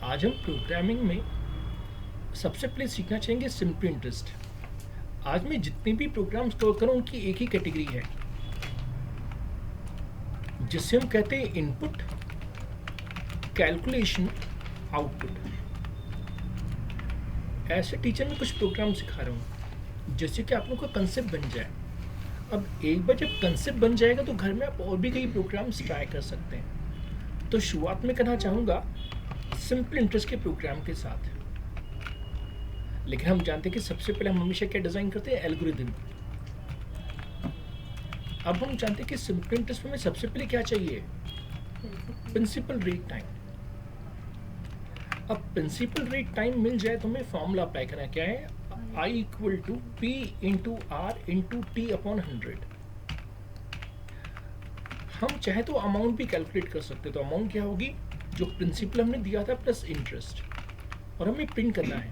आज हम प्रोग्रामिंग में सबसे पहले सीखना चाहेंगे सिंपल इंटरेस्ट। आज मैं जितने भी प्रोग्राम्स कवर करूँ उनकी एक ही कैटेगरी है जिसे हम कहते हैं इनपुट, कैलकुलेशन, आउटपुट। ऐसे टीचर में कुछ प्रोग्राम सिखा रहा हूँ जिससे कि आप लोगों का कंसेप्ट बन जाए। अब एक बार जब कंसेप्ट बन जाएगा तो घर में आप और भी कई प्रोग्राम्स ट्राई कर सकते हैं। तो शुरुआत में करना चाहूँगा सिंपल इंटरेस्ट के प्रोग्राम के साथ। लेकिन हम जानते हैं कि सबसे पहले हम हमेशा क्या डिज़ाइन करते हैं, एल्गोरिदम। अब हम जानते हैं कि सिंपल इंटरेस्ट में सबसे पहले क्या चाहिए, प्रिंसिपल रेट टाइम। अब प्रिंसिपल रेट टाइम मिल जाए तो हमें फॉर्मूला अप्लाई करना क्या है, I equal to P into R into T upon 100। हम चाहे तो अमाउंट भी कैलकुलेट कर सकते, तो अमाउंट क्या होगी, जो प्रिंसिपल हमने दिया था प्लस इंटरेस्ट। और हमें प्रिंट करना है,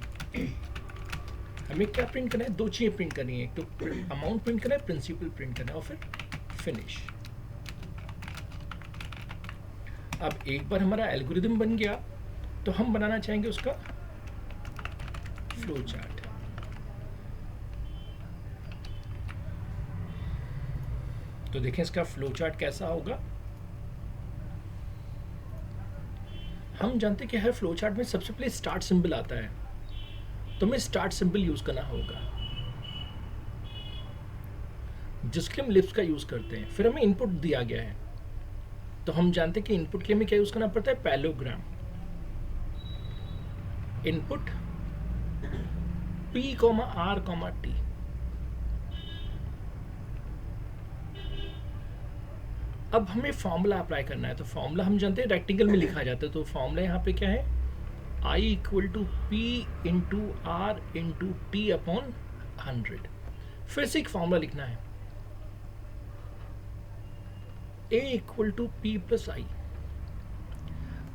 हमें क्या प्रिंट करना है, दो चीज़ें प्रिंट करनी है, एक तो अमाउंट प्रिंट करना है, प्रिंसिपल प्रिंट करना है, और फिर फिनिश। अब एक बार हमारा एल्गोरिदम बन गया तो हम बनाना चाहेंगे उसका फ्लो चार्ट। तो देखें इसका फ्लो चार्ट कैसा होगा। हम जानते हैं कि हर फ्लो चार्ट में सबसे पहले स्टार्ट सिंबल आता है, तो हमें स्टार्ट सिंबल यूज करना होगा जिसके हम लिप्स का यूज करते हैं। फिर हमें इनपुट दिया गया है, तो हम जानते हैं कि इनपुट के लिए हमें क्या यूज करना पड़ता है, parallelogram. Input P, R, T। अब हमें फॉर्मूला अप्लाई करना है, तो फॉर्मूला हम जानते हैं रेक्टेंगल में लिखा जाता है, तो फॉर्मूला यहाँ पे क्या है, I equal to P into R into T upon 100। फिर से एक फॉर्मूला लिखना है, A equal to P plus I.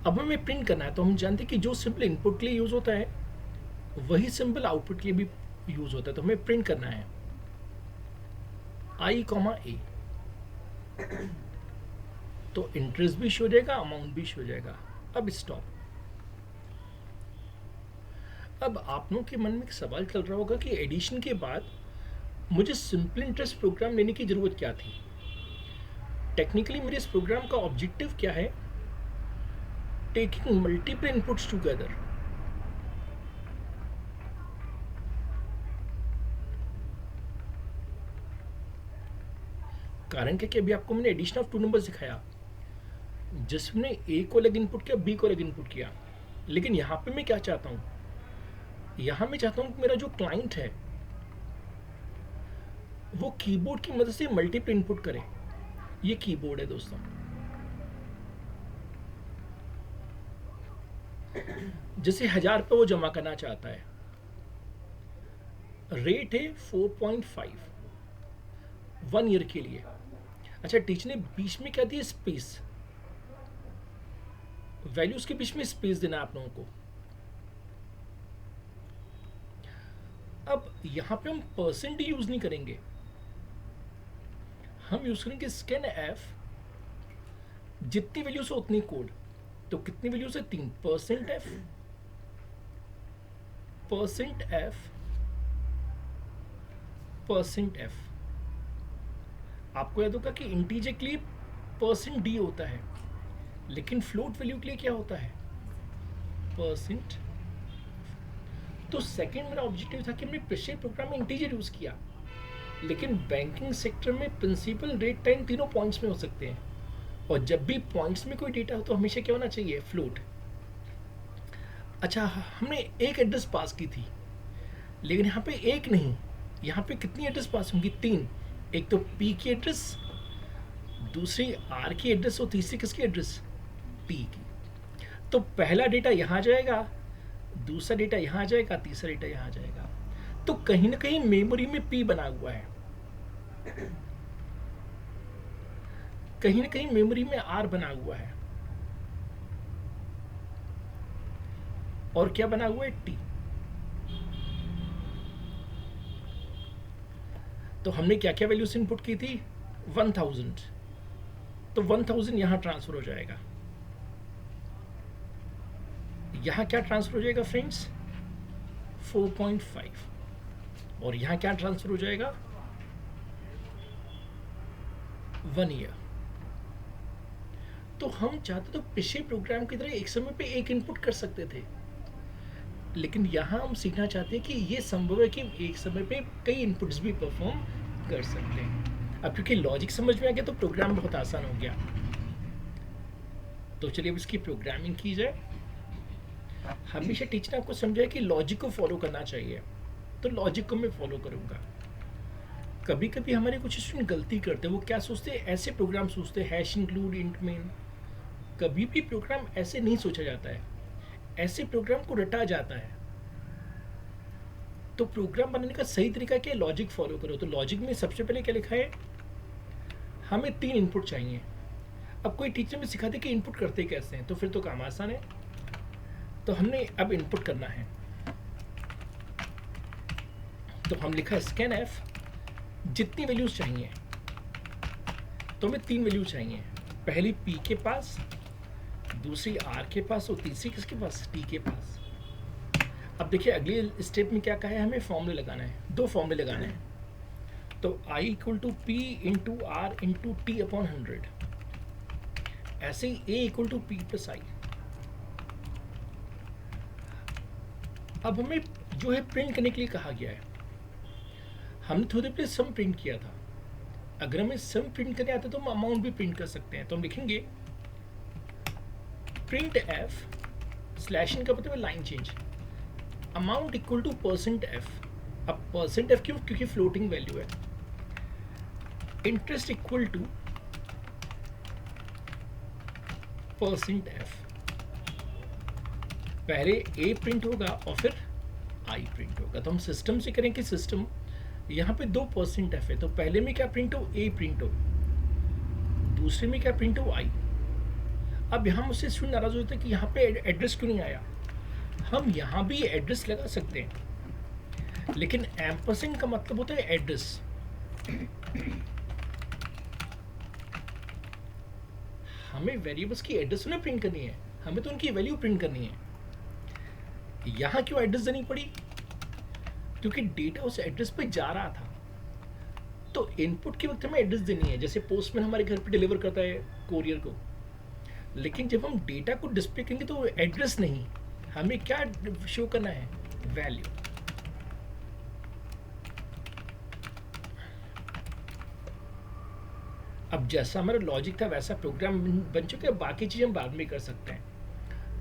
अब हमें प्रिंट करना है, तो हम जानते हैं कि जो सिंपल इनपुट के लिए यूज होता है वही सिंबल आउटपुट के लिए भी यूज होता है, तो हमें प्रिंट करना है I, A। तो इंटरेस्ट भी शो हो जाएगा, अमाउंट भी शो हो जाएगा। अब स्टॉप। अब आप लोगों के मन में एक सवाल चल रहा होगा कि एडिशन के बाद मुझे सिंपल इंटरेस्ट प्रोग्राम लेने की जरूरत क्या थी। टेक्निकली मेरे इस प्रोग्राम का ऑब्जेक्टिव क्या है, टेकिंग मल्टीपल इनपुट्स टुगेदर। कारण क्या कि अभी आपको मैंने एडिशन ऑफ टू नंबर सिखाया जिसमें ए को अलग इनपुट किया, बी को अलग इनपुट किया। लेकिन यहाँ पे मैं क्या चाहता हूँ, यहाँ मैं चाहता हूँ कि मेरा जो क्लाइंट है वो कीबोर्ड की मदद से मल्टीपल इनपुट करे। ये कीबोर्ड है दोस्तों, जैसे 1000 पे वो जमा करना चाहता है, रेट है 4.5 1 ईयर के लिए। अच्छा, टीचर ने बीच में क्या दिया, स्पेस, वैल्यूज के बीच में स्पेस देना है आप लोगों को। अब यहां पे हम परसेंट यूज नहीं करेंगे, हम यूज करेंगे स्कैन एफ। जितनी वैल्यूज है उतनी कोड। तो कितनी वैल्यूज है, 3, percent F, percent F, percent F. आपको याद होगा कि इंटीजर के लिए परसेंट डी होता है, लेकिन फ्लोट वैल्यू के लिए क्या होता है, परसेंट। तो सेकंड मेरा ऑब्जेक्टिव था कि हमने पिछले प्रोग्राम में इंटीजर यूज किया, लेकिन बैंकिंग सेक्टर में प्रिंसिपल, रेट टाइम तीनों पॉइंट्स में हो सकते हैं, और जब भी पॉइंट्स में कोई डेटा हो तो हमेशा क्या होना चाहिए, फ्लोट। अच्छा, हमने एक एड्रेस पास की थी, लेकिन यहाँ पे एक नहीं, यहाँ पे कितनी एड्रेस पास होंगी, 3। एक तो पी की एड्रेस, दूसरी आर की एड्रेस, और तीसरी किसकी एड्रेस, टी की। तो पहला डेटा यहाँ जाएगा, दूसरा डेटा यहाँ जाएगा, तीसरा डेटा यहाँ जाएगा। तो कहीं ना कहीं मेमोरी में पी बना हुआ है, कहीं ना कहीं मेमोरी में आर बना हुआ है, और क्या बना हुआ है, टी। तो हमने क्या क्या वैल्यूज इनपुट की थी, 1000। तो 1000 यहां ट्रांसफर हो जाएगा, यहाँ क्या ट्रांसफर हो जाएगा फ्रेंड्स? 4.5। और यहाँ क्या ट्रांसफर हो जाएगा? 1 ईयर। तो हम चाहते तो पिछले प्रोग्राम की तरह एक समय पे एक इनपुट कर सकते थे, लेकिन यहाँ हम सीखना चाहते हैं कि ये संभव है कि एक समय पे कई इनपुट्स भी परफॉर्म कर सकते हैं। अब क्योंकि लॉजिक समझ में आ गया तो प्रोग्राम बहुत आसान हो गया। तो चलिए अब इसकी प्रोग्रामिंग की जाए। हमेशा टीचर ने आपको समझाया कि लॉजिक को फॉलो करना चाहिए, तो लॉजिक को मैं फॉलो करूँगा। कभी कभी हमारे कुछ स्टूडेंट गलती करते हैं, वो क्या सोचते हैं, ऐसे प्रोग्राम सोचते हैं हैश इंक्लूड इंट मेन। कभी भी प्रोग्राम ऐसे नहीं सोचा जाता है, ऐसे प्रोग्राम को रटा जाता है। तो प्रोग्राम बनाने का सही तरीका क्या है? लॉजिक फॉलो करो। तो लॉजिक में सबसे पहले क्या लिखा है? हमें 3 इनपुट चाहिए। अब कोई टीचर में सिखाते कि इनपुट करते कैसे हैं, तो फिर तो काम आसान है। तो हमने अब इनपुट करना है, तो हम लिखा स्कैन एफ, जितनी वैल्यूज चाहिए। तो हमें 3 वैल्यू चाहिए, पहली पी के पास, दूसरी आर के पास और तीसरी किसके पास? टी के पास। अब देखिए अगले स्टेप में क्या कहा है, हमें फॉर्मूले लगाना है, 2 फॉर्मूले लगाने हैं। तो I equal to P into R into T upon 100। ऐसे ही A equal to P plus I. अब हमें जो है प्रिंट करने के लिए कहा गया है। हमने थोड़ी देर पहले सम प्रिंट किया था, अगर हमें सम प्रिंट करने आता तो हम अमाउंट भी प्रिंट कर सकते हैं। तो हम लिखेंगे प्रिंट एफ स्लैश इन का मतलब है line change, amount equal two percent F. अब परसेंट एफ क्यों? क्योंकि फ्लोटिंग वैल्यू है। Interest equal two percent F. पहले ए प्रिंट होगा और फिर आई प्रिंट होगा। तो हम सिस्टम से करें कि सिस्टम यहाँ पे 2% एफ है, तो पहले में क्या प्रिंट हो? ए प्रिंट हो, दूसरे में क्या प्रिंट हो? आई। अब यहाँ मुझसे स्टूडेंट नाराज होता है कि यहाँ पे एड्रेस क्यों नहीं आया। हम यहाँ भी एड्रेस लगा सकते हैं, लेकिन एम्परसेंड का मतलब होता है एड्रेस। हमें वेरिएबल्स की एड्रेस उन्हें प्रिंट करनी है, हमें तो उनकी वैल्यू प्रिंट करनी है। यहाँ क्यों एड्रेस देनी पड़ी? क्योंकि डेटा उस एड्रेस पे जा रहा था, तो इनपुट के वक्त हमें एड्रेस देनी है, जैसे पोस्टमैन हमारे घर पे डिलीवर करता है कोरियर को। लेकिन जब हम डेटा को डिस्प्ले करेंगे तो एड्रेस नहीं, हमें क्या शो करना है? वैल्यू। अब जैसा हमारा लॉजिक था वैसा प्रोग्राम बन चुका है, बाकी चीज़ें हम बाद में कर सकते हैं।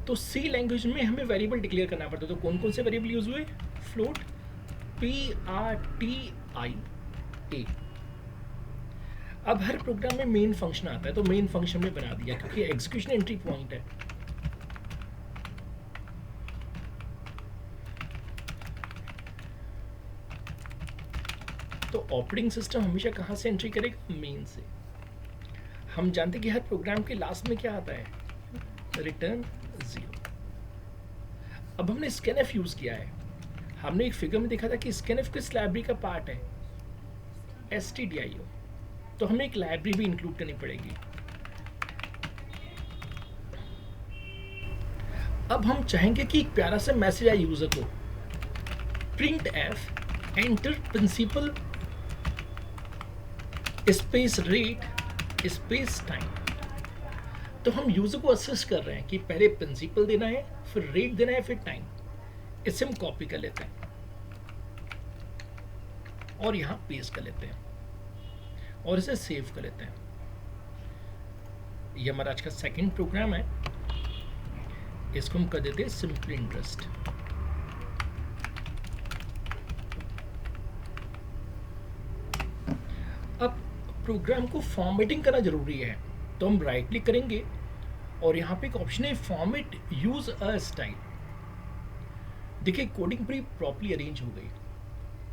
तो सी लैंग्वेज में हमें वेरिएबल डिक्लेयर करना पड़ता है। तो कौन कौन से वेरिएबल यूज हुए? Float, PRTIA। अब हर प्रोग्राम में मेन फंक्शन आता है, तो मेन फंक्शन में बना दिया क्योंकि एग्जीक्यूशन एंट्री पॉइंट है। तो ऑपरेटिंग सिस्टम हमेशा कहाँ से एंट्री करेगा? मेन से। हम जानते हैं कि हर प्रोग्राम के लास्ट में क्या आता है? रिटर्न 0। अब हमने स्कैनएफ यूज किया है। हमने एक फिगर में देखा था कि स्कैनएफ किस लाइब्रेरी का पार्ट है? stdio। तो हमें एक लाइब्रेरी भी इंक्लूड करनी पड़ेगी। अब हम चाहेंगे कि एक प्यारा सा मैसेज आए यूजर को, print f enter principal space rate space time. तो हम यूजर को असिस्ट कर रहे हैं कि पहले प्रिंसिपल देना है, फिर रेट देना है, फिर टाइम। इसे हम कॉपी कर लेते हैं और यहां पेस्ट कर लेते हैं और इसे सेव कर लेते हैं। ये हमारा आज का सेकंड प्रोग्राम है, इसको हम कर देते हैं सिंपल इंटरेस्ट। अब प्रोग्राम को फॉर्मेटिंग करना जरूरी है, तो हम राइट क्लिक करेंगे और यहाँ पे एक ऑप्शन है फॉर्मेट यूज अ स्टाइल। देखिए कोडिंग पूरी प्रॉपर्ली अरेंज हो गई,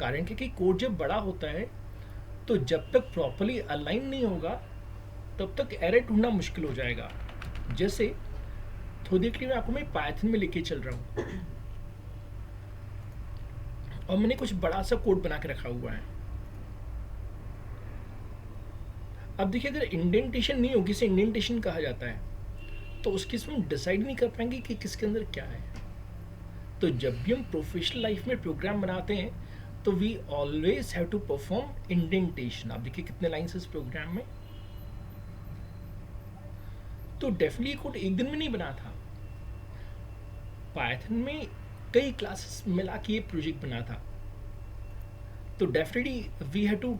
कारण कि कोड जब बड़ा होता है तो जब तक प्रॉपर्ली अलाइन नहीं होगा तब तक एरर ढूंढना मुश्किल हो जाएगा। जैसे थोड़ी देर के लिए आपको मैं पाइथन में लेके चल रहा हूँ और मैंने कुछ बड़ा सा कोड बना के रखा हुआ है। अब देखिए अगर इंडेंटेशन नहीं होगी, इसे इंडेंटेशन कहा जाता है, तो उस केस में हम डिसाइड नहीं कर पाएंगे कि किसके अंदर क्या है। तो जब भी हम प्रोफेशनल लाइफ में प्रोग्राम बनाते हैं तो we always have to perform indentation. आप देखिए कितने लाइन्स है इस प्रोग्राम में। तो डेफिनेटली कोड एक दिन में नहीं बना था, पाइथन में कई क्लासेस मिला के ये प्रोजेक्ट बना था। तो definitely we have to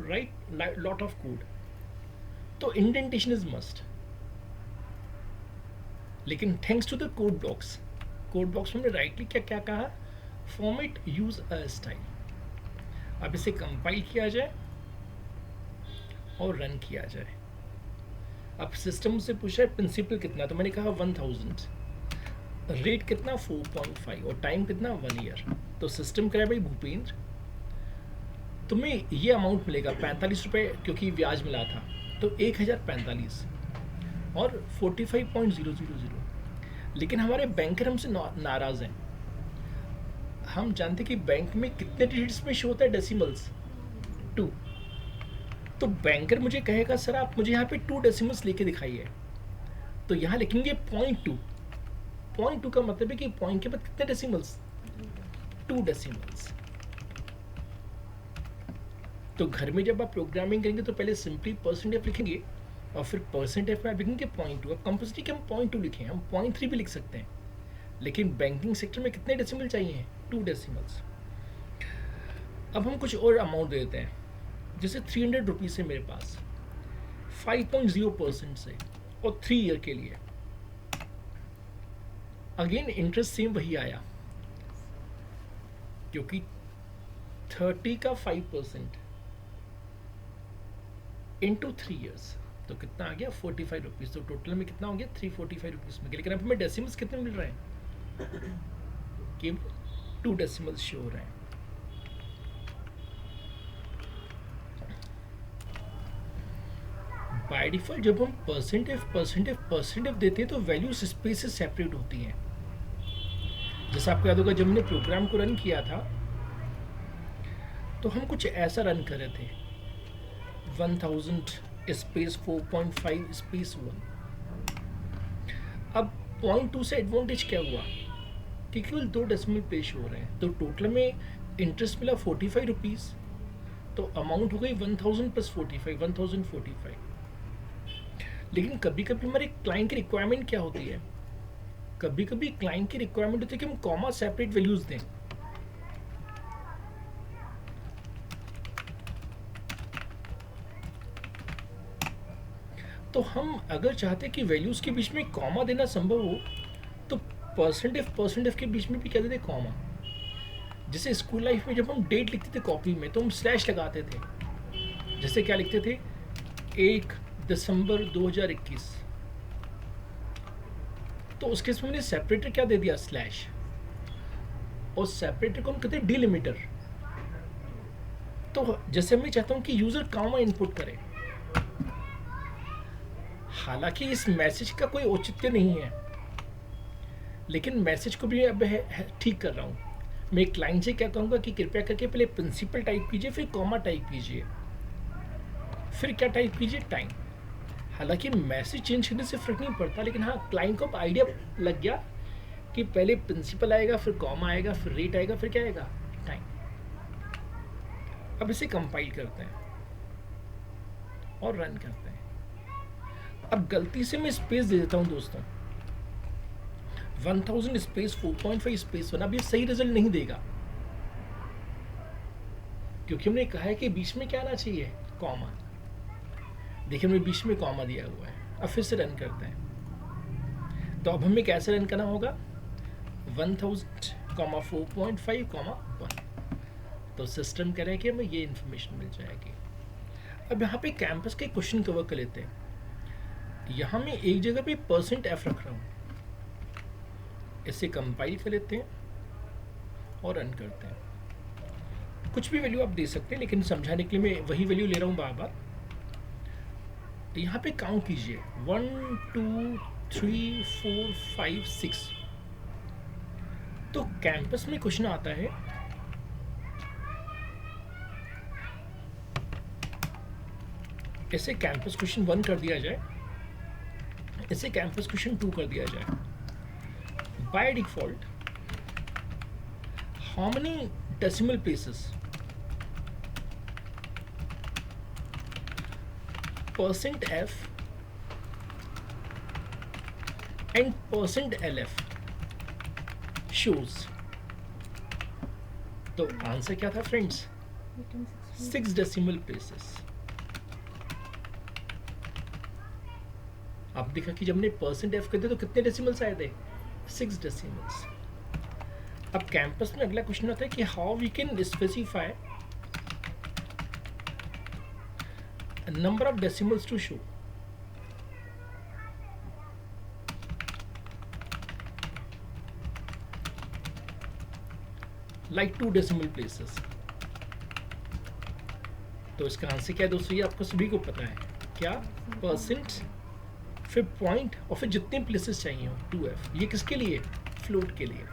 write lot of code. तो इंडेंटेशन इज मस्ट। लेकिन thanks to the code blocks में हमने राइटली क्या क्या कहा, फॉर्मेट यूज अ स्टाइल। अब इसे कंपाइल किया जाए और रन किया जाए। अब सिस्टम से पूछा है प्रिंसिपल कितना, तो मैंने कहा 1000, रेट कितना 4.5 और टाइम कितना 1 ईयर। तो सिस्टम कह रहा है भाई भूपेंद्र तुम्हें ये अमाउंट मिलेगा 45 रुपये, क्योंकि ब्याज मिला था तो 1045 और 45.000। लेकिन हमारे बैंकर हमसे नाराज हैं। हम जानते कि बैंक में कितने डिजिट्स में शो होता है डेसिमल्स, 2। तो बैंकर मुझे कहेगा सर आप मुझे यहाँ पे 2 डेसिमल्स लेके दिखाइए। तो यहाँ लिखेंगे 0.2। 0.2 का मतलब है कि पॉइंट के बाद कितने डेसिमल्स, 2 डेसिमल्स। तो घर में जब आप प्रोग्रामिंग करेंगे तो पहले सिंपली परसेंटेज लिखेंगे और फिर परसेंटेज में आप लिखेंगे 0.2। अब कंपल्सरी कि हम 0.2 लिखें, हम 0.3 भी लिख सकते हैं। लेकिन बैंकिंग सेक्टर में कितने डेसिमल चाहिए, 2 डेसिमल्स। अब हम कुछ और अमाउंट दे देते हैं, जैसे 300 रुपीज़ है मेरे पास 5.0% से और 3 ईयर के लिए। अगेन इंटरेस्ट सेम वही आया, क्योंकि 30 का 5% इंटू 3 ईयर्स तो कितना आ गया 45 रुपीज़। तो टोटल में कितना हो गया 345 रुपीज़ में। लेकिन अब हमें डेसिमल्स कितने मिल रहे हैं, केवल 2 डेसिमल्स शो हो रहे हैं। बाय डिफॉल्ट जब हम परसेंटेज देते हैं तो वैल्यूज स्पेस से सेपरेट होती हैं। जैसे आपको याद होगा जब हमने प्रोग्राम को रन किया था तो हम कुछ ऐसा रन कर रहे थे 1000 स्पेस 4.5 स्पेस 1। अब 0.2 से एडवांटेज क्या हुआ कि केवल 2 डेसिमल पेश हो रहे हैं। तो टोटल में इंटरेस्ट मिला 45 रुपीज़, तो अमाउंट हो गई 1000 प्लस 45, 1045। लेकिन कभी कभी हमारे क्लाइंट की रिक्वायरमेंट क्या होती है, कभी कभी क्लाइंट की रिक्वायरमेंट होती है कि हम कॉमा सेपरेट वैल्यूज दें। तो हम अगर चाहते हैं कि वैल्यूज के बीच में कॉमा देना संभव हो तो परसेंटेज के बीच में भी क्या देते कॉमा। जैसे स्कूल लाइफ में जब हम डेट लिखते थे कॉपी में तो हम स्लैश लगाते थे। जैसे क्या लिखते थे 1 दिसंबर 2021। तो उसके इसमें हमने सेपरेटर क्या दे दिया स्लैश, और सेपरेटर को हम कहते हैं डिलिमिटर। तो जैसे मैं चाहता हूं कि यूजर कॉमा इनपुट करे, हालांकि इस मैसेज का कोई औचित्य नहीं है, लेकिन मैसेज को भी अब ठीक कर रहा हूं। मैं क्लाइंट से क्या कहूंगा कि कृपया करके पहले प्रिंसिपल टाइप कीजिए, फिर कॉमा टाइप कीजिए, फिर क्या टाइप कीजिए टाइम। हालांकि मैसेज चेंज करने से फर्क नहीं पड़ता, लेकिन हाँ क्लाइंट को अब आइडिया लग गया कि पहले प्रिंसिपल आएगा, फिर कॉमा आएगा, फिर रेट आएगा, फिर क्या आएगा टाइम। अब इसे कंपाइल करते हैं और रन करते हैं। अब गलती से मैं स्पेस दे देता हूं दोस्तों 1000 स्पेस 4.5 स्पेस 1। अब ये सही रिजल्ट नहीं देगा, क्योंकि हमने कहा है कि बीच में क्या आना चाहिए कॉमा। देखिए हमने बीच में कॉमा दिया हुआ है। अब फिर से रन करते हैं। तो अब हमें कैसे रन करना होगा 1000, 4.5, 1। तो सिस्टम कह रहा है कि हमें ये इंफॉर्मेशन मिल जाएगी। अब यहाँ पे कैंपस के क्वेश्चन कवर कर लेते हैं। यहाँ मैं एक जगह पे %f रख रहा हूँ, इसे कंपाइल कर लेते हैं और रन करते हैं। कुछ भी वैल्यू आप दे सकते हैं, लेकिन समझाने के लिए मैं वही वैल्यू ले रहा हूँ बार बार। यहाँ पे काउंट कीजिए 1 2 3 4 5 6। तो कैंपस में क्वेश्चन आता है इसे कैंपस क्वेश्चन 1 कर दिया जाए। इसे कैंपस क्वेश्चन 2 कर दिया जाए. By default how many decimal places %f and %lf shows. तो आंसर क्या था फ्रेंड्स? 6 decimal places. आप देखा कि जब हमने %f कहते तो कितने डेसिमल्स आए थे? 6 डेसिमल्स. अब कैंपस में अगला क्वेश्चन आता है कि how we can specify number of decimals to show. Like 2 decimal places. तो इसका आंसर क्या है दोस्तों? ये आपको सभी को पता है. क्या? परसेंट, फिर पॉइंट और फिर जितने प्लेसेस चाहिए हो 2f. ये किसके लिए? फ्लोट के लिए.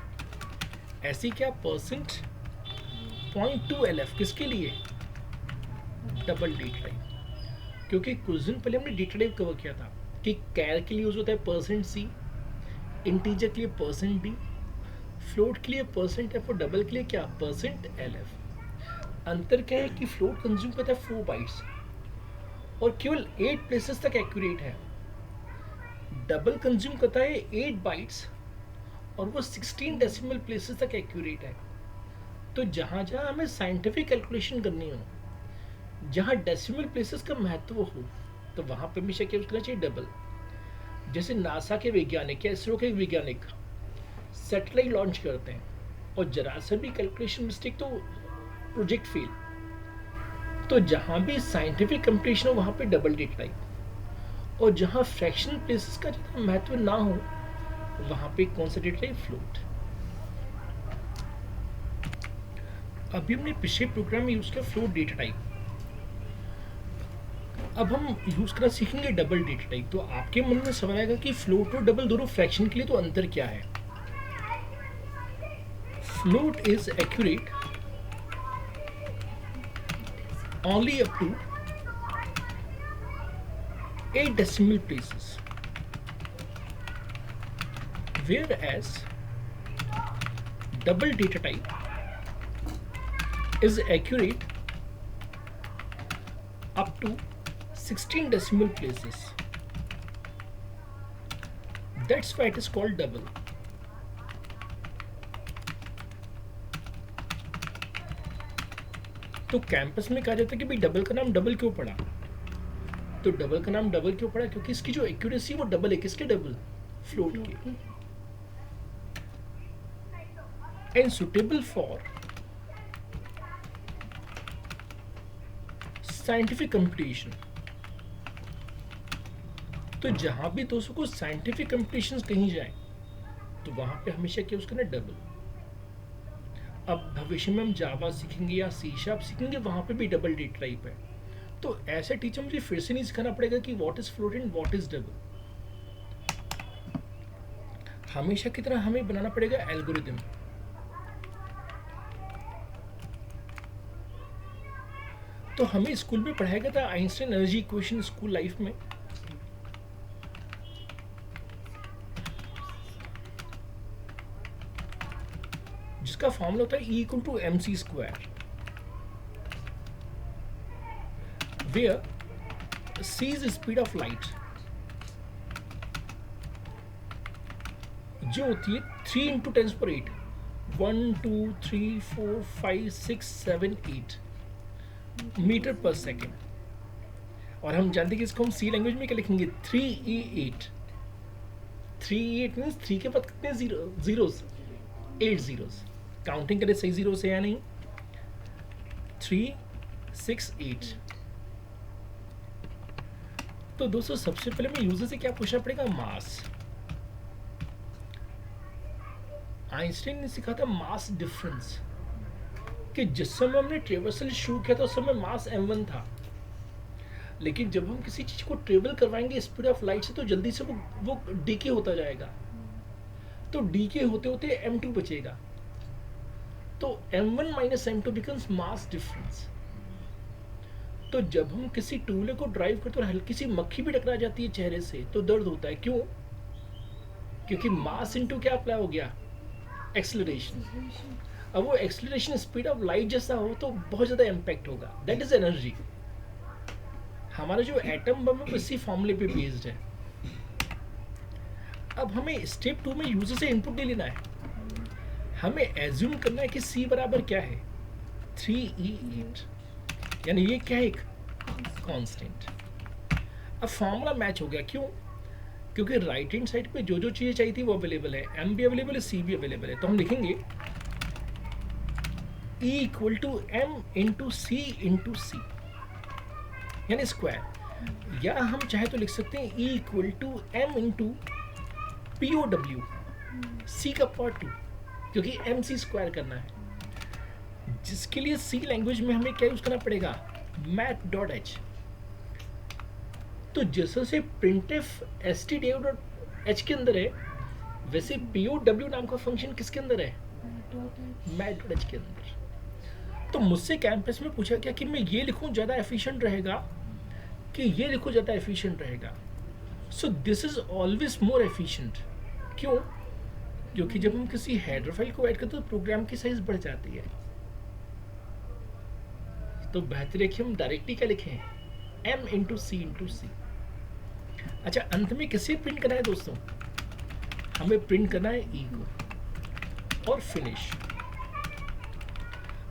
ऐसे क्या? परसेंट .2lf किसके लिए? Double data type. क्योंकि कुछ दिन पहले हमने डेटा टाइप कवर किया था कि कैर के लिए यूज होता है %c, इंटीजर के लिए %d, फ्लोट के लिए %f और डबल के लिए क्या? %lf. अंतर क्या है कि फ्लोट कंज्यूम करता है 4 बाइट्स और केवल 8 प्लेसेस तक एक्यूरेट है. डबल कंज्यूम करता है 8 बाइट्स और वो 16 डेसिमल प्लेसेस तक एक्यूरेट है. तो जहाँ जहाँ हमें साइंटिफिक कैलकुलेशन करनी हो, जहाँ डेसिमल प्लेसेस का महत्व हो, तो वहाँ पे हमेशा क्या यूज करना चाहिए? डबल. जैसे नासा के वैज्ञानिक या इसरो के वैज्ञानिक सैटेलाइट लॉन्च करते हैं और जरा सा भी कैलकुलेशन मिस्टेक तो प्रोजेक्ट फेल. तो जहाँ भी साइंटिफिक कंपटीशन हो वहाँ पे डबल डेटा टाइप, और जहाँ फ्रैक्शनल प्लेसेस का ज़्यादा महत्व ना हो वहाँ पे कौन सा डेटा टाइप? फ्लोट. अभी हमने पिछले प्रोग्राम में यूज किया फ्लोट डेटा टाइप. अब हम यूज करना सीखेंगे डबल डेटा टाइप. तो आपके मन में सवाल आएगा कि फ्लोट और डबल दोनों फ्रैक्शन के लिए तो अंतर क्या है? Float is accurate only up to 8 decimal places, whereas double data type is accurate up to 16 decimal places. That's why it is called double. तो कैंपस में कहा जाता है कि भाई डबल का नाम डबल क्यों पड़ा? तो डबल का नाम डबल क्यों पड़ा? क्योंकि इसकी जो एक्यूरेसी वो डबल है. किसके डबल? फ्लोट के. And suitable for scientific competition. तो जहां भी दोस्तों को साइंटिफिक कंपटीशन कहीं जाए तो वहां पे हमेशा क्या उसका ना डबल. अब भविष्य में हम जावा सीखेंगे या सी शार्प सीखेंगे, वहां पे भी डबल डेटा टाइप है. तो ऐसे टीचर मुझे फिर से नहीं सिखाना पड़ेगा कि what is float and what is double. हमेशा की तरह हमें बनाना पड़ेगा एल्गोरिदम. तो हमें स्कूल में पढ़ाया गया था Einstein energy equation school life में. जिसका फॉर्मूला होता है E=mc², where c is the speed of light, जो होती है 3 × 10⁸, 1 2 3 4 5 6 7 8 मीटर पर सेकेंड. और हम जानते हैं कि इसको हम सी लैंग्वेज में क्या लिखेंगे? 3E8. 3E8 मीन्स 3 के बाद कितने जीरोस? 8 जीरोस. काउंटिंग करें सही जीरो से या नहीं? 3 6 8. तो दोस्तों सबसे पहले मैं यूजर से क्या पूछना पड़ेगा? मास. आइंस्टाइन ने सिखा था मास डिफरेंस, कि जिस समय हमने ट्रेवर्सल शुरू किया था उस समय मास m1 था, लेकिन जब हम किसी चीज को ट्रेवल करवाएंगे स्पीड ऑफ लाइट से तो जल्दी से वो डीके होता जाएगा. तो डीके होते होते m2 बचेगा. तो m1 - m2 becomes mass difference. तो जब हम किसी टू व्हीलर को ड्राइव करते हैं और हल्की सी मक्खी भी टकरा जाती है चेहरे से तो दर्द होता है, क्यों? क्योंकि मास इनटू क्या अप्लाई हो गया? एक्सेलरेशन। अब वो एक्सेलरेशन स्पीड ऑफ लाइट जैसा हो तो बहुत ज़्यादा इम्पैक्ट होगा, दैट इज एनर्जी। हमारा जो एटम बम है वो इसी फॉर्मूले पे बेस्ड है। अब हमें स्टेप 2 में यूजर से इनपुट नहीं लेना है, हमें एज्यूम करना है कि C बराबर क्या है? 3E8, यानी ये क्या है? एक कांस्टेंट। अब फॉर्मूला मैच हो गया, क्यों? क्योंकि राइट हैंड साइड पे जो जो चीज़ें चाहिए थी वो अवेलेबल है, M भी अवेलेबल है, C भी अवेलेबल है। तो हम लिखेंगे E equal to M into C into C, यानी स्क्वायर। या हम चाहे तो लिख सकते हैं E equal to M into POW, C का पार्ट 2, क्योंकि MC स्क्वायर करना है, जिसके लिए C लैंग्वेज में हमें क्या यूज करना पड़ेगा? math.h। तो जैसे से printf stdio.h के अंदर है, वैसे POW नाम का फंक्शन किसके अंदर है? math.h के अंदर। तो मुझसे कैंपस में पूछा गया कि मैं ये लिखूं ज़्यादा एफिशिएंट रहेगा कि ये लिखूं ज़्यादा एफिशिएंट रहेगा। So this is always more efficient. क्यों? क्योंकि जब हम किसी हेडर फाइल को ऐड करते हैं तो प्रोग्राम की साइज बढ़ जाती है। तो बेहतर है कि हम डायरेक्टली क्या लिखें? M into C into C। अच्छा, अंत में किसे प्रिंट करना है दोस्तों? हमें प्रिंट करना है E को और फिनिश।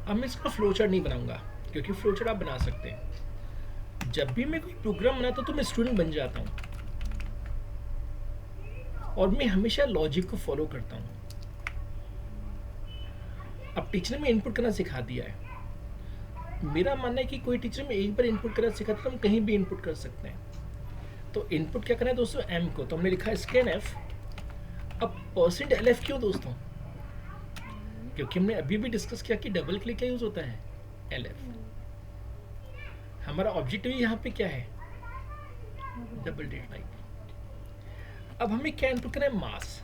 अब मैं इसका फ्लो चार्ट नहीं बनाऊंगा, क्योंकि फ्लो चार्ट आप बना सकते हैं। जब भी मैं कोई प्रोग्राम बनाता हूं तो मैं स्टूडेंट बन जाता हूं और मैं हमेशा लॉजिक को फॉलो करता हूं। अब टीचर ने मैं इनपुट करना सिखा दिया है, मेरा मानना है कि कोई टीचर में एक बार इनपुट करना सिखाता तो हम कहीं भी इनपुट कर सकते हैं। तो इनपुट क्या करना है दोस्तों? M को, तो हमने लिखा है scanf। अब %lf क्यों दोस्तों? क्योंकि हमने अभी भी डिस्कस किया कि डबल क्लिक का यूज होता है LF। हमारा ऑब्जेक्टिव यहाँ पे क्या है? Double data type. अब हमें क्या इनपुट करना है? मास।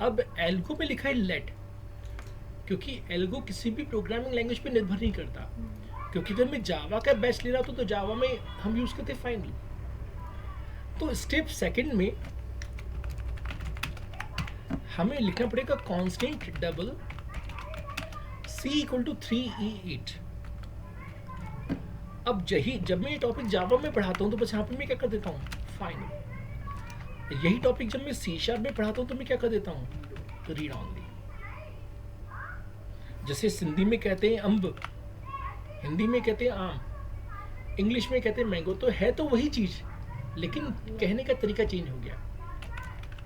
अब एल्गो में लिखा है लेट, क्योंकि एल्गो किसी भी प्रोग्रामिंग लैंग्वेज पे निर्भर नहीं करता। क्योंकि जब मैं जावा का बैच ले रहा था तो जावा में हम यूज करते फाइनल। तो स्टेप सेकंड में हमें लिखना पड़ेगा constant double C equal to 3E8। अब जब मैं ये टॉपिक जावा में पढ़ाता हूँ तो बस यहाँ पे मैं क्या कर देता हूँ? फाइनल। यही टॉपिक जब मैं C# में पढ़ाता हूँ तो मैं क्या कर देता हूँ? तो रीड ऑनली। जैसे सिंधी में कहते हैं अम्ब, हिंदी में कहते हैं आम, इंग्लिश में कहते हैं मैंगो, तो है तो वही चीज लेकिन कहने का तरीका चेंज हो गया।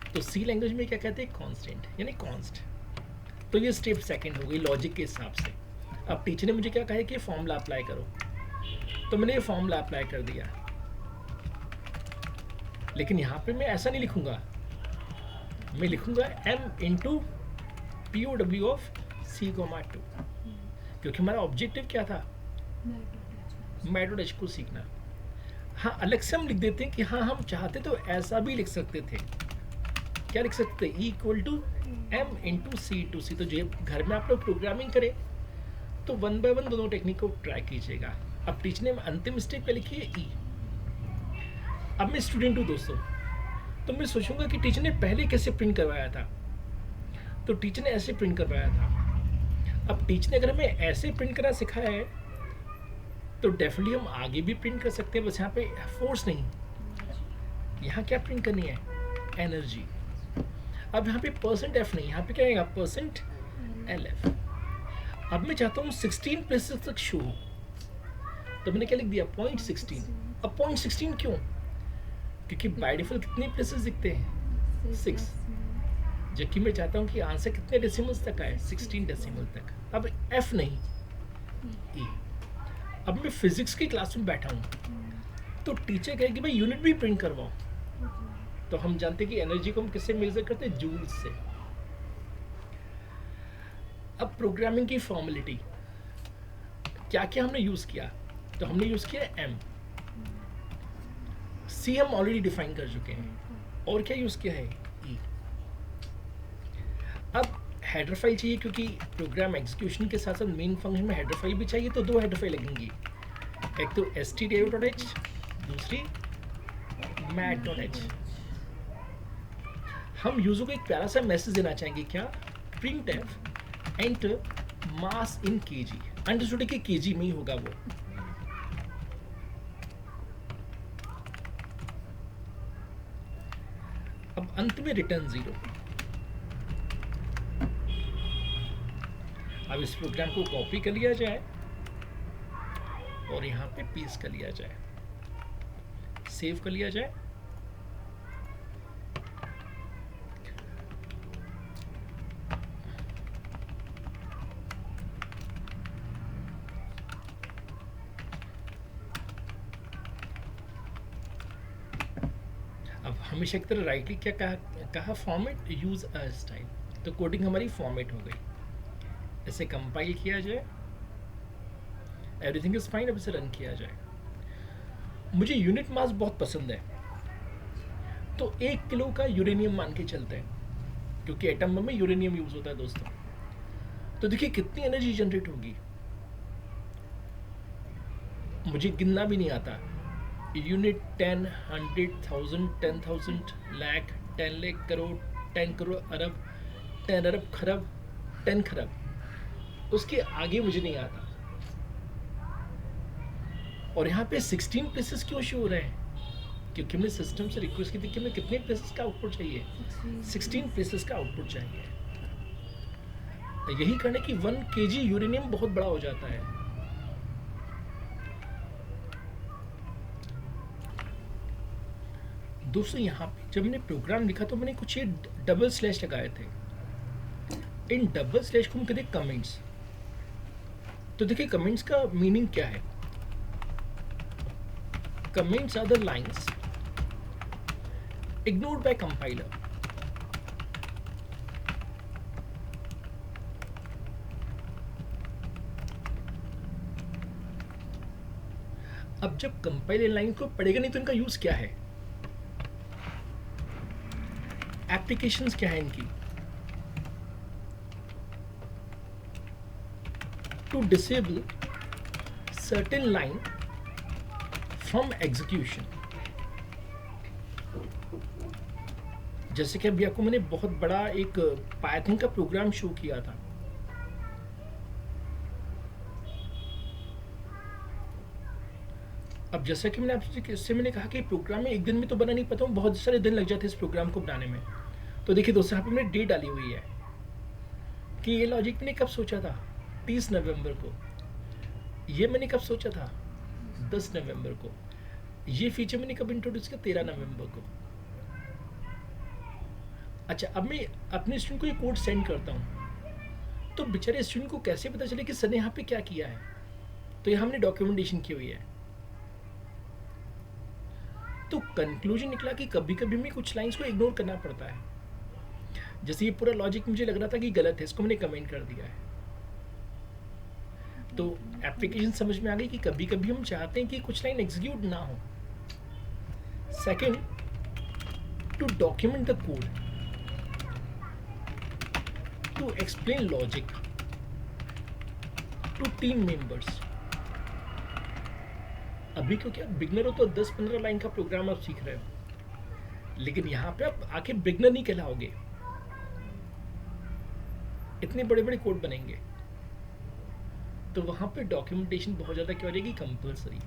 तो C लैंग्वेज में क्या कहते हैं? कांस्टेंट, यानी कॉन्स्ट। तो ये स्टेप सेकंड हो गई लॉजिक के हिसाब से। अब टीचर ने मुझे क्या कहा है कि फॉर्मूला अप्लाई करो, तो मैंने ये फॉर्मूला अप्लाई कर दिया। लेकिन यहाँ पे मैं ऐसा नहीं लिखूंगा, मैं लिखूंगा M into POW of C, 2, क्योंकि हमारा ऑब्जेक्टिव क्या था? math.h को सीखना। हाँ, अलग से हम लिख देते हैं कि हाँ हम चाहते तो ऐसा भी लिख सकते थे। क्या लिख सकते? E equal to M into C to C। तो जो घर में आप लोग प्रोग्रामिंग करें तो 1 बाय 1 दोनों टेक्निक को ट्राई कीजिएगा। अब टीचर ने अंतिम स्टेप पे लिखी है E। अब मैं स्टूडेंट हूँ दोस्तों, तो मैं सोचूंगा कि टीचर ने पहले कैसे प्रिंट करवाया था। तो टीचर ने ऐसे प्रिंट करवाया था। अब टीचर ने अगर हमें ऐसे प्रिंट करना सिखाया है तो डेफिनेटली हम आगे भी प्रिंट कर सकते हैं, बस यहाँ पे फोर्स नहीं। यहाँ क्या प्रिंट करनी है? एनर्जी। अब यहाँ पे %f नहीं, यहाँ पे क्या आएगा? %lf। अब मैं चाहता हूँ 16 प्लेसेस तक शो हो, तो मैंने क्या लिख दिया? 0.16। अब 0.16 क्यों? क्योंकि बाय डिफॉल्ट कितने प्लेसेस दिखते हैं? 6। जबकि मैं चाहता हूँ कि आंसर कितने डेसिमल्स तक आए? 16 डेसिमल तक। अब f नहीं, e। अब मैं फिजिक्स की क्लास में बैठा हूँ तो टीचर कहेगी भाई यूनिट भी प्रिंट करवाओ, तो हम जानते हैं कि एनर्जी को हम किससे मेजर करते हैं? जूल्स से। अब प्रोग्रामिंग की फॉर्मेलिटी क्या क्या हमने यूज किया? तो हमने यूज किया M, C हम ऑलरेडी डिफाइन कर चुके हैं, और क्या यूज किया है? E। अब हेडर फाइल चाहिए क्योंकि प्रोग्राम एग्जीक्यूशन के साथ साथ मेन फंक्शन में हेडर फाइल भी चाहिए, तो 2 हेडर फाइल लगेंगी, एक तो stdio.h, दूसरी mat.h। हम यूजर को एक प्यारा सा मैसेज देना चाहेंगे, क्या? printf एंटर मास इन kg। अंडरस्टूड है कि kg में ही होगा वो। अब अंत में रिटर्न 0। अब इस प्रोग्राम को कॉपी कर लिया जाए और यहाँ पे पेस्ट कर लिया जाए, सेव कर लिया जाए। अब हमेशा की तरह राइट क्लिक क्या कहा फॉर्मेट यूज अ स्टाइल, तो कोडिंग हमारी फॉर्मेट हो गई। इसे कंपाइल किया जाए, एवरीथिंग इज फाइन। अब इसे रन किया जाए। मुझे यूनिट मास बहुत पसंद है, तो 1 किलो का यूरेनियम मान के चलते हैं, क्योंकि एटम बम में यूरेनियम यूज होता है दोस्तों। तो देखिए कितनी एनर्जी जनरेट होगी, मुझे गिनना भी नहीं आता। यूनिट 10, 100,000, 10,000, लाख, 10 लाख, करोड़, 10 करोड़, अरब, 10 अरब, खरब, 10 खरब, उसके आगे मुझे नहीं आता। और यहाँ पे 16 प्लेसेस क्यों शो हो रहे हैं? क्योंकि हमने सिस्टम से रिक्वेस्ट की थी कि हमें कितने प्लेसेस का आउटपुट चाहिए, 16 प्लेसेस का आउटपुट चाहिए। यही करने कि 1 kg यूरेनियम बहुत बड़ा हो जाता है। दोस्तों यहाँ पे जब मैंने प्रोग्राम लिखा तो मैंने कुछ ये डबल स्लैश लगाए थे। इन डबल स्लैश को हम कहते हैं कमेंट्स। तो देखिए कमेंट्स का मीनिंग क्या है। Comments are the lines ignored by compiler। अब जब कंपाइलर लाइन को पढ़ेगा नहीं तो इनका यूज क्या है, एप्लीकेशंस क्या है इनकी? To disable certain line from execution. जैसे कि अभी आपको मैंने बहुत बड़ा एक पाइथन का प्रोग्राम शो किया था। अब जैसा कि मैंने आपसे इससे मैंने कहा कि प्रोग्राम में एक दिन में तो बना नहीं पाता हूँ, बहुत सारे दिन लग जाते हैं इस प्रोग्राम को बनाने में। तो देखिए दोस्तों यहाँ पे मैंने डेट डाली हुई है कि ये लॉजिक मैंने कब सोचा था, 30 नवंबर को। ये मैंने कब सोचा था, 10 नवंबर को। ये फीचर मैंने कब इंट्रोड्यूस किया, 13 नवंबर को। अच्छा, अब मैं अपने स्टूडेंट को ये कोड सेंड करता हूँ, तो बेचारे स्टूडेंट को कैसे पता चले कि सर ने यहाँ पे क्या किया है? तो यहाँ हमने डॉक्यूमेंटेशन की हुई है। तो कंक्लूजन निकला कि कभी कभी हमें कुछ लाइंस को इग्नोर करना पड़ता है। जैसे ये पूरा लॉजिक मुझे लग रहा था कि गलत है, इसको मैंने कमेंट कर दिया है। तो एप्लीकेशन समझ में आ गई कि कभी कभी हम चाहते हैं कि कुछ लाइन एग्जीक्यूट ना हो। Second, to document the code, to explain logic to team members. अभी क्योंकि आप बिगनर हो तो 10-15 लाइन का प्रोग्राम आप सीख रहे हो, लेकिन यहाँ पे आप आके बिगनर नहीं कहलाओगे, इतने बड़े बड़े कोड बनेंगे। तो वहां पे डॉक्यूमेंटेशन बहुत ज्यादा क्या हो जाएगी, कंपल्सरी।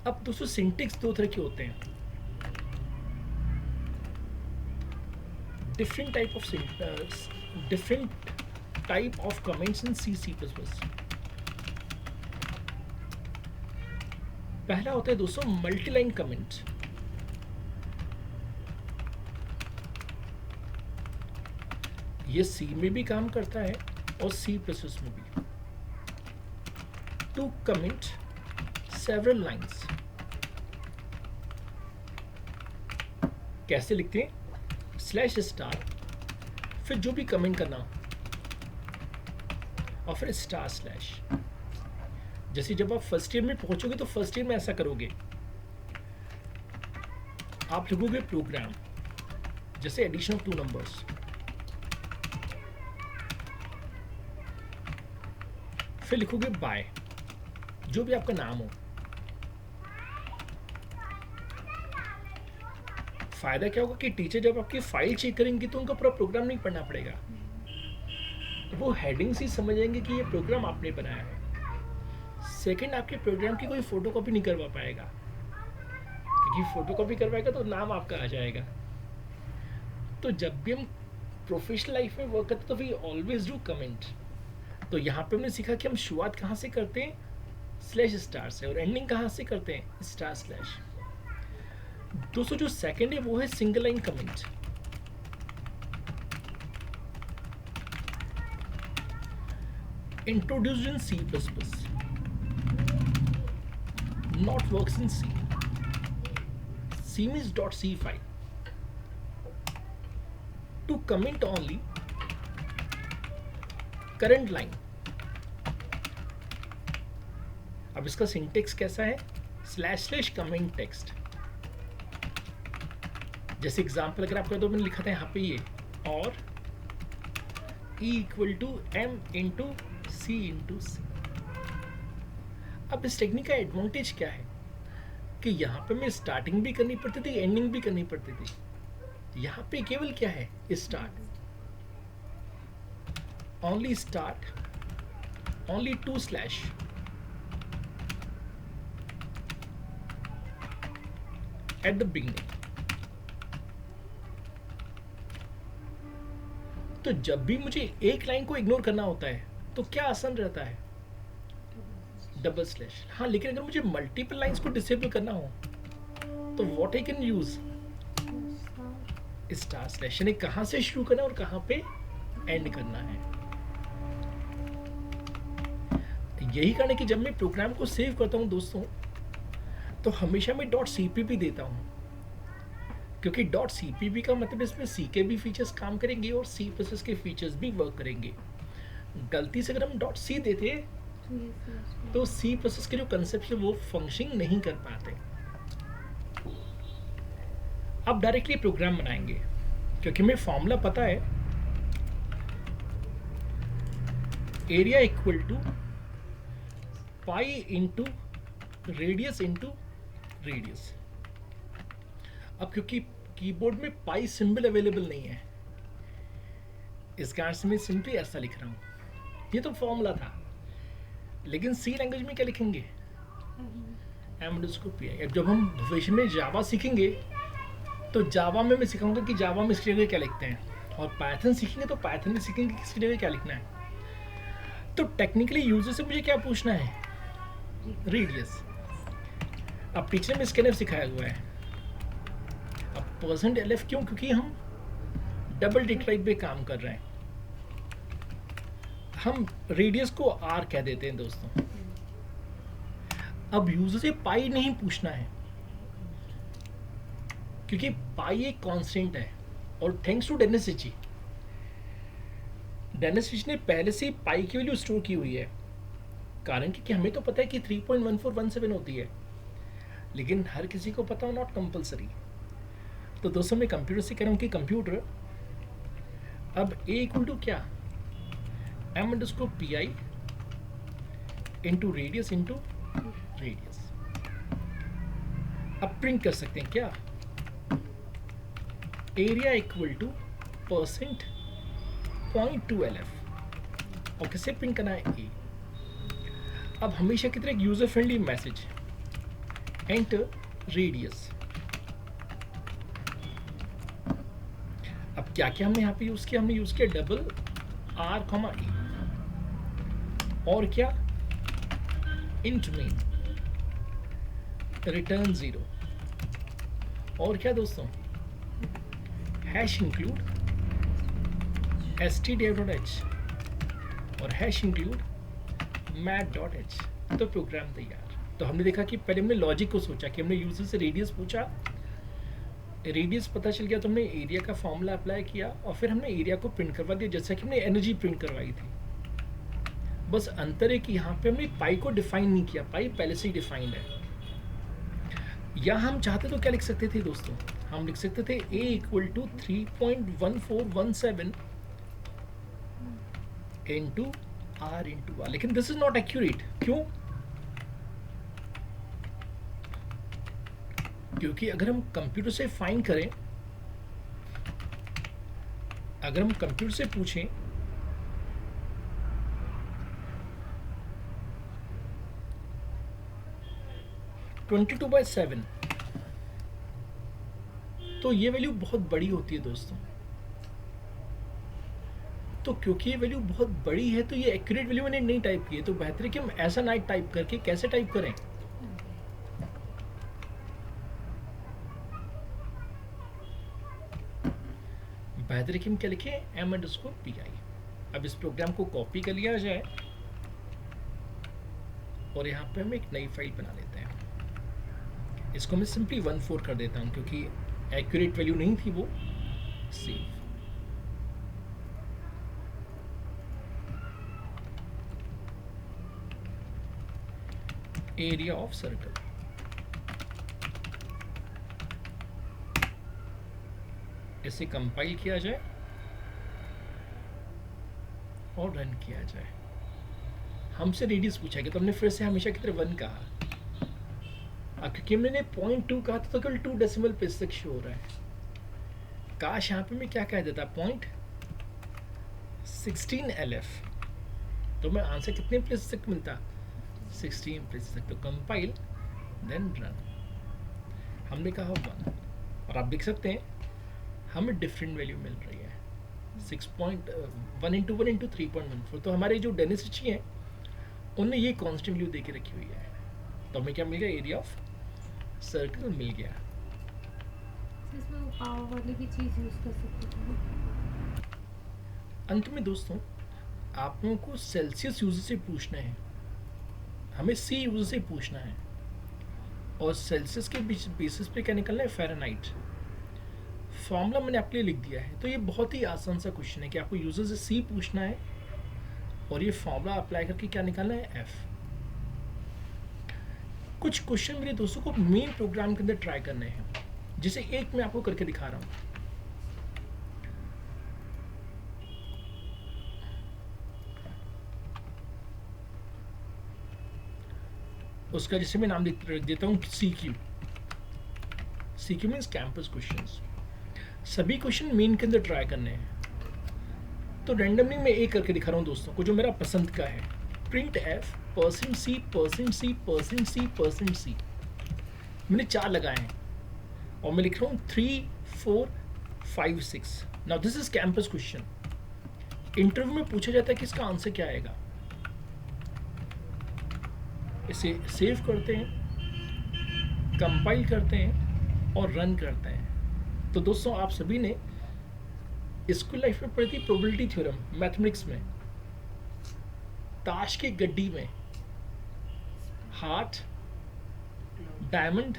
अब दोस्तों सिंटेक्स 2 तरह के होते हैं, different type of comments in C++। पहला होता है दोस्तों मल्टीलाइन कमेंट। ये C में भी काम करता है और C++ में भी। To comment several lines. कैसे लिखते हैं, /* फिर जो भी कमेंट करना और फिर */। जैसे जब आप फर्स्ट ईयर में पहुंचोगे तो फर्स्ट ईयर में ऐसा करोगे, आप लिखोगे प्रोग्राम जैसे एडिशन ऑफ 2 नंबर्स, फिर लिखोगे बाय, जो भी आपका नाम हो। फायदा क्या होगा कि टीचर जब आपकी फाइल चेक करेंगे तो उनको पूरा प्रोग्राम नहीं पढ़ना पड़ेगा, वो हेडिंग्स ही समझ जाएंगे कि ये प्रोग्राम आपने बनाया है। सेकंड, आपके प्रोग्राम की कोई फोटोकॉपी नहीं करवा पाएगा, क्योंकि फोटोकॉपी करवाएगा तो नाम आपका आ जाएगा। तो जब भी हम प्रोफेशनल लाइफ में वर्क करते तो वी ऑलवेज डू कमेंट। तो यहाँ पे हमने सीखा कि हम शुरुआत कहाँ से करते हैं, स्लैश स्टार से, और एंडिंग कहाँ से करते हैं, स्टार स्लैश। दोस्तों जो सेकंड है वो है single line comment. Introduced in C++, not works in C. C means .c file. To comment only current line. अब इसका सिंटेक्स कैसा है, / कमेंट टेक्स्ट। जैसे एग्जाम्पल अगर आपको तो मैंने लिखा था यहाँ पे ये, और E = M × C × C। अब इस टेक्निक का एडवांटेज क्या है कि यहाँ पे मैं स्टार्टिंग भी करनी पड़ती थी, एंडिंग भी करनी पड़ती थी। यहाँ पे केवल क्या है, start, only start, only 2/ at the beginning. तो जब भी मुझे एक लाइन को इग्नोर करना होता है तो क्या आसान रहता है, /। हाँ, लेकिन अगर मुझे मल्टीपल लाइंस को डिसेबल करना हो तो व्हाट आई कैन यूज, */। यानी कहां से शुरू करना है और कहां पे एंड करना है। यही कारण है कि जब मैं प्रोग्राम को सेव करता हूं दोस्तों, तो हमेशा मैं .cpp देता हूं, क्योंकि .cpp का मतलब इसमें C के भी फीचर्स काम करेंगे और C++ के फीचर्स भी वर्क करेंगे। गलती से अगर हम .c देते तो C++ के जो कंसेप्ट है वो फंक्शनिंग नहीं कर पाते। अब डायरेक्टली प्रोग्राम बनाएंगे, क्योंकि हमें फॉर्मूला पता है, एरिया = पाई × रेडियस × रेडियस। अब क्योंकि कीबोर्ड में पाई सिंबल अवेलेबल नहीं है, इस कारण से मैं सिंपली ऐसा लिख रहा हूं। ये तो फॉर्मूला था, लेकिन C लैंग्वेज में क्या लिखेंगे, M_PI। अब जब हम भविष्य में जावा सीखेंगे तो जावा में मैं सिखाऊंगा कि जावा में इसकी जगह क्या लिखते हैं, और पाइथन सीखेंगे तो पाइथन में सीखेंगे कि इसकी जगह क्या लिखना है। तो टेक्निकली यूजर से मुझे क्या पूछना है, रेडियस। अब टीचर में स्कैनफ सिखाया हुआ है। अब %LF क्यों, क्योंकि हम डबल डिक्राइब पे काम कर रहे हैं। हम रेडियस को R कह देते हैं दोस्तों। अब यूजर से पाई नहीं पूछना है, क्योंकि पाई एक कांस्टेंट है, और थैंक्स टू डेनिस रिची, ने पहले से पाई की वैल्यू स्टोर की हुई है। कारण कि हमें तो पता है कि 3.1417 होती है, लेकिन हर किसी को पता हो, नॉट कंपलसरी। तो दोस्तों मैं कंप्यूटर से कह रहा हूं कि कंप्यूटर अब A = क्या, M_PI × रेडियस × रेडियस। अब प्रिंट कर सकते हैं क्या, एरिया = %.2LF, और किसे प्रिंट करना है, A। अब हमेशा की तरह एक user friendly message, enter radius. अब क्या क्या हमने यहाँ पे यूज किया, हमने यूज किया $R, E, और क्या, इंट मेन, रिटर्न 0, और क्या दोस्तों, #include stdio.h और #include mat.h। तो प्रोग्राम तैयार। तो हमने देखा कि पहले हमने लॉजिक को सोचा कि हमने यूजर से रेडियस पूछा, रेडियस पता चल गया तो हमने एरिया का फॉर्मूला अप्लाई किया, और फिर हमने एरिया को प्रिंट करवा दिया, जैसा कि हमने एनर्जी प्रिंट करवाई थी। बस अंतर है कि यहाँ पे हमने पाई को डिफाइन नहीं किया, पाई पहले से ही डिफाइंड है। यहाँ हम चाहते तो क्या लिख सकते थे दोस्तों, हम लिख सकते थे A = 3.1417 × आर इंटू आर, लेकिन दिस इज नॉट एक्यूरेट। क्यों? क्योंकि अगर हम कंप्यूटर से फाइंड करें, अगर हम कंप्यूटर से पूछें 22/7, तो ये वैल्यू बहुत बड़ी होती है दोस्तों। तो क्योंकि ये वैल्यू बहुत बड़ी है तो ये एक्यूरेट वैल्यू मैंने नहीं टाइप की है, तो बेहतर है कि हम ऐसा ना टाइप करके कैसे टाइप करें। बेहतर है कि हम क्या लिखें, m_pi। अब इस प्रोग्राम को कॉपी कर लिया जाए और यहाँ पे हम एक नई फाइल बना लेते हैं। इसको मैं सिंपली 14 कर देता हूँ क्योंकि एक्यूरेट वैल्यू नहीं थी वो। सेव। एरिया ऑफ सर्कल, इसे कंपाइल किया जाए और रन किया जाए। हमसे रेडियस पूछा गया तो हमने फिर से हमेशा की तरह 1 कहा, क्योंकि मैंने 0.2 कहा था तो केवल 2 डेसिमल प्लेस तक शो हो रहा है। काश यहाँ पे मैं क्या कह देता 0.16 LF, तो मैं आंसर कितने प्लेस तक मिलता, 16 प्लेस तक। तो कंपाइल देन रन, हमने कहा 1 और आप देख सकते हैं हमें डिफरेंट वैल्यू मिल रही है 6.1 इंटू 1 इंटू 3.14। तो हमारे जो डेनिस रिची हैं उनने ये कांस्टेंट वैल्यू दे के रखी हुई है। तो हमें क्या मिल गया, एरिया ऑफ सर्कल मिल गया। इसमें वो पावर वाली भी चीज यूज कर सकते थे। अंत में दोस्तों आप लोगों को सेल्सियस यूजर से पूछना है, हमें सी यूजर से पूछना है, और सेल्सियस के बेसिस पे क्या निकलना है, फ़ारेनहाइट। फॉर्मूला मैंने आपके लिए लिख दिया है। तो ये बहुत ही आसान सा क्वेश्चन है कि आपको यूजर से सी पूछना है और ये फॉर्मूला अप्लाई करके क्या निकालना है, एफ। कुछ क्वेश्चन मेरे दोस्तों को मेन प्रोग्राम के अंदर ट्राई करने हैं, जिसे एक मैं आपको करके दिखा रहा हूं। उसका जिसे मैं नाम रख देता हूं CQ। CQ means campus questions. सभी क्वेश्चन मेन के अंदर ट्राई करने हैं। तो रैंडमली मैं एक करके दिखा रहा हूँ दोस्तों को जो मेरा पसंद का है। Print F %C %C %C %C। मैंने 4 लगाए हैं और मैं लिख रहा हूँ 3 4 5 6। Now this is campus question. Interview में पूछा जाता है कि इसका आंसर क्या आएगा। इसे सेव करते हैं, कंपाइल करते हैं और रन करते हैं। तो दोस्तों आप सभी ने स्कूल लाइफ में पढ़ी थी प्रोबेबिलिटी थ्योरम मैथमेटिक्स में। ताश की गड्डी में हार्ट, डायमंड,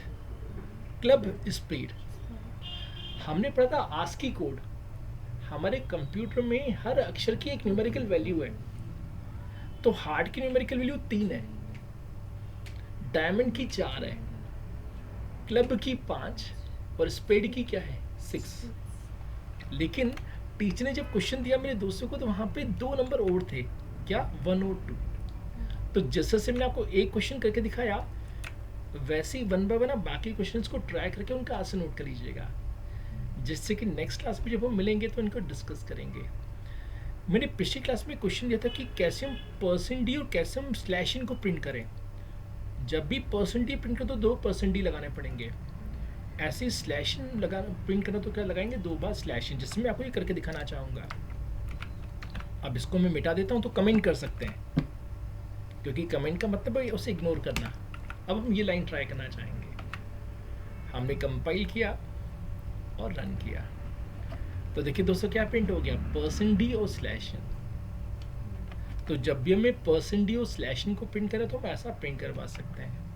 क्लब, स्पेड। हमने पढ़ा था आस्की कोड। हमारे कंप्यूटर में हर अक्षर की एक न्यूमेरिकल वैल्यू है। तो हार्ट की न्यूमेरिकल वैल्यू 3 है, डायमंड की 4 है, क्लब की 5 और स्पेड की क्या है, 6। लेकिन टीचर ने जब क्वेश्चन दिया मेरे दोस्तों को तो वहां पे 2 नंबर और थे, क्या, 1 और 2। तो जैसे से मैंने आपको एक क्वेश्चन करके दिखाया वैसे ही 1 बाय 1 आप बाकी क्वेश्चंस को ट्राई करके उनका आंसर नोट कर लीजिएगा, जिससे कि नेक्स्ट क्लास में जब हम मिलेंगे तो इनको डिस्कस करेंगे। मैंने पिछली क्लास में क्वेश्चन दिया था कि कैसे हम %d और कैसे हम /n को प्रिंट करें। जब भी %d प्रिंट करो तो 2 %d लगाने पड़ेंगे। ऐसे /n लगाना प्रिंट करना तो क्या लगाएंगे, 2 बार /n, जिससे मैं आपको ये करके दिखाना चाहूँगा। अब इसको मैं मिटा देता हूँ तो कमेंट कर सकते हैं, क्योंकि कमेंट का मतलब है उसे इग्नोर करना। अब हम ये लाइन ट्राई करना चाहेंगे। हमने कंपाइल किया और रन किया तो देखिए दोस्तों क्या प्रिंट हो गया, %d और /n। तो जब भी हमें %d और /n को प्रिंट करें तो हम ऐसा प्रिंट करवा सकते हैं।